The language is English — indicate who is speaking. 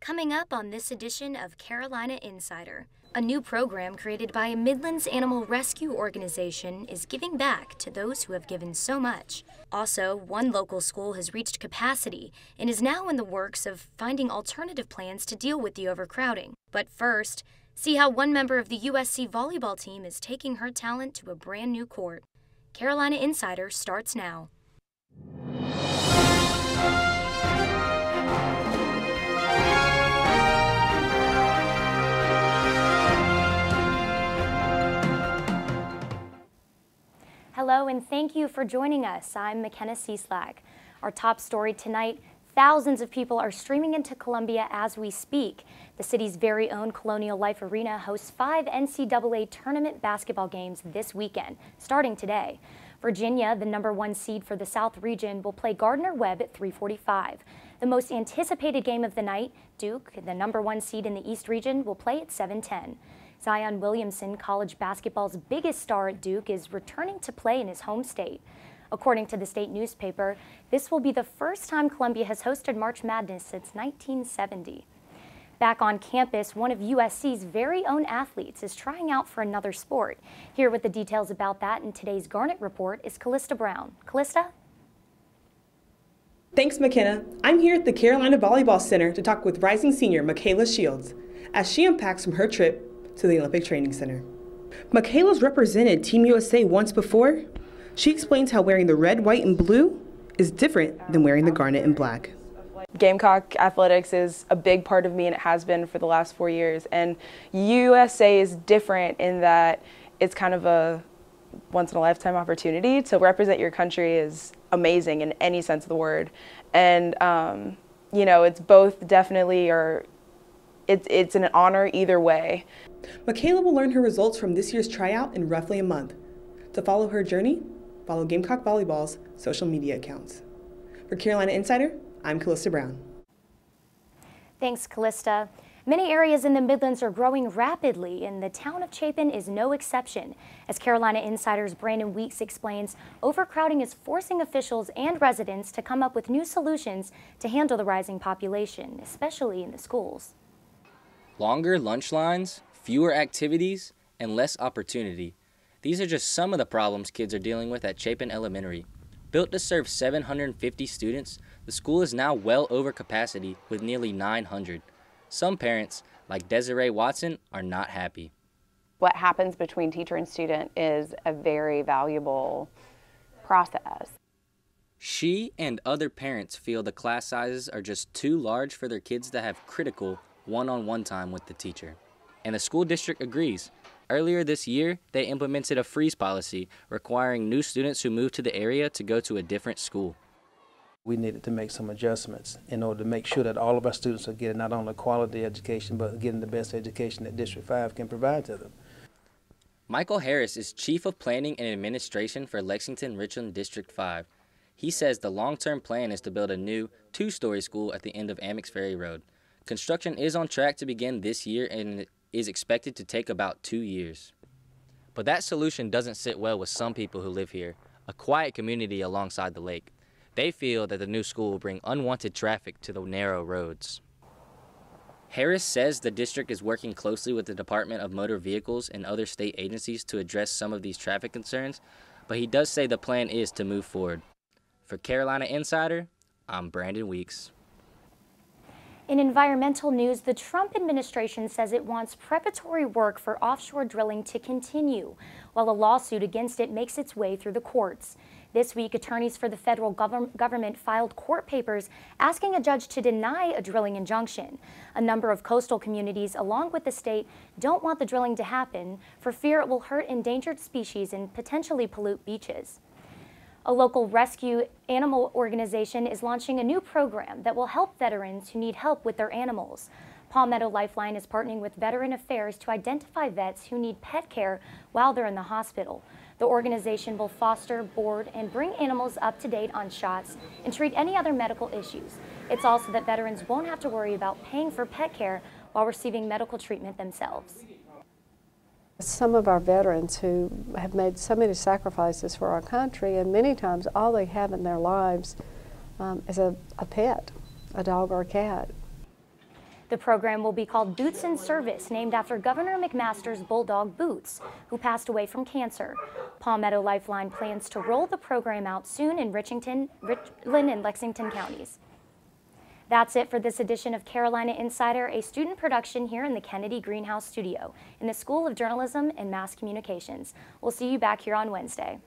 Speaker 1: Coming up on this edition of Carolina Insider, a new program created by a Midlands animal rescue organization is giving back to those who have given so much. Also, one local school has reached capacity and is now in the works of finding alternative plans to deal with the overcrowding. But first, see how one member of the USC volleyball team is taking her talent to a brand new court. Carolina Insider starts now. Hello and thank you for joining us. I'm McKenna Cieslak. Our top story tonight, thousands of people are streaming into Columbia as we speak. The city's very own Colonial Life Arena hosts 5 NCAA tournament basketball games this weekend, starting today. Virginia, the #1 seed for the South region, will play Gardner-Webb at 3:45. The most anticipated game of the night, Duke, the #1 seed in the East region, will play at 7:10. Zion Williamson, college basketball's biggest star at Duke, is returning to play in his home state. According to the state newspaper, this will be the first time Columbia has hosted March Madness since 1970. Back on campus, one of USC's very own athletes is trying out for another sport. Here with the details about that in today's Garnet Report is Callista Brown. Callista?
Speaker 2: Thanks, McKenna. I'm here at the Carolina Volleyball Center to talk with rising senior Michaela Shields as she unpacks from her trip to the Olympic Training Center. Michaela's represented Team USA once before. She explains how wearing the red, white, and blue is different than wearing the garnet and black.
Speaker 3: Gamecock athletics is a big part of me, and it has been for the last 4 years. And USA is different in that it's kind of a once-in-a-lifetime opportunity. To represent your country is amazing in any sense of the word. And, you know, it's both definitely, or it's an honor either way.
Speaker 2: Michaela will learn her results from this year's tryout in roughly a month. To follow her journey, follow Gamecock Volleyball's social media accounts. For Carolina Insider, I'm Callista Brown.
Speaker 1: Thanks, Callista. Many areas in the Midlands are growing rapidly, and the town of Chapin is no exception. As Carolina Insider's Brandon Weeks explains, overcrowding is forcing officials and residents to come up with new solutions to handle the rising population, especially in the schools.
Speaker 4: Longer lunch lines, fewer activities, and less opportunity. These are just some of the problems kids are dealing with at Chapin Elementary. Built to serve 750 students, the school is now well over capacity with nearly 900. Some parents, like Desiree Watson, are not happy.
Speaker 5: What happens between teacher and student is a very valuable process.
Speaker 4: She and other parents feel the class sizes are just too large for their kids to have critical one-on-one time with the teacher. And the school district agrees. Earlier this year, they implemented a freeze policy requiring new students who move to the area to go to a different school.
Speaker 6: We needed to make some adjustments in order to make sure that all of our students are getting not only quality education, but getting the best education that District 5 can provide to them.
Speaker 4: Michael Harris is Chief of Planning and Administration for Lexington-Richland District 5. He says the long-term plan is to build a new 2-story school at the end of Amex Ferry Road. Construction is on track to begin this year and is expected to take about 2 years. But that solution doesn't sit well with some people who live here, a quiet community alongside the lake. They feel that the new school will bring unwanted traffic to the narrow roads. Harris says the district is working closely with the Department of Motor Vehicles and other state agencies to address some of these traffic concerns, but he does say the plan is to move forward. For Carolina Insider, I'm Brandon Weeks.
Speaker 1: In environmental news, the Trump administration says it wants preparatory work for offshore drilling to continue, while a lawsuit against it makes its way through the courts. This week, attorneys for the federal government filed court papers asking a judge to deny a drilling injunction. A number of coastal communities, along with the state, don't want the drilling to happen for fear it will hurt endangered species and potentially pollute beaches. A local rescue animal organization is launching a new program that will help veterans who need help with their animals. Palmetto Lifeline is partnering with Veteran Affairs to identify vets who need pet care while they're in the hospital. The organization will foster, board, and bring animals up to date on shots and treat any other medical issues. It's also that veterans won't have to worry about paying for pet care while receiving medical treatment themselves.
Speaker 7: Some of our veterans who have made so many sacrifices for our country, and many times all they have in their lives is a pet, a dog or a cat.
Speaker 1: The program will be called Boots in Service, named after Governor McMaster's bulldog Boots, who passed away from cancer. Palmetto Lifeline plans to roll the program out soon in Richland and Lexington counties. That's it for this edition of Carolina Insider, a student production here in the Kennedy Greenhouse studio in the School of Journalism and Mass Communications. We'll see you back here on Wednesday.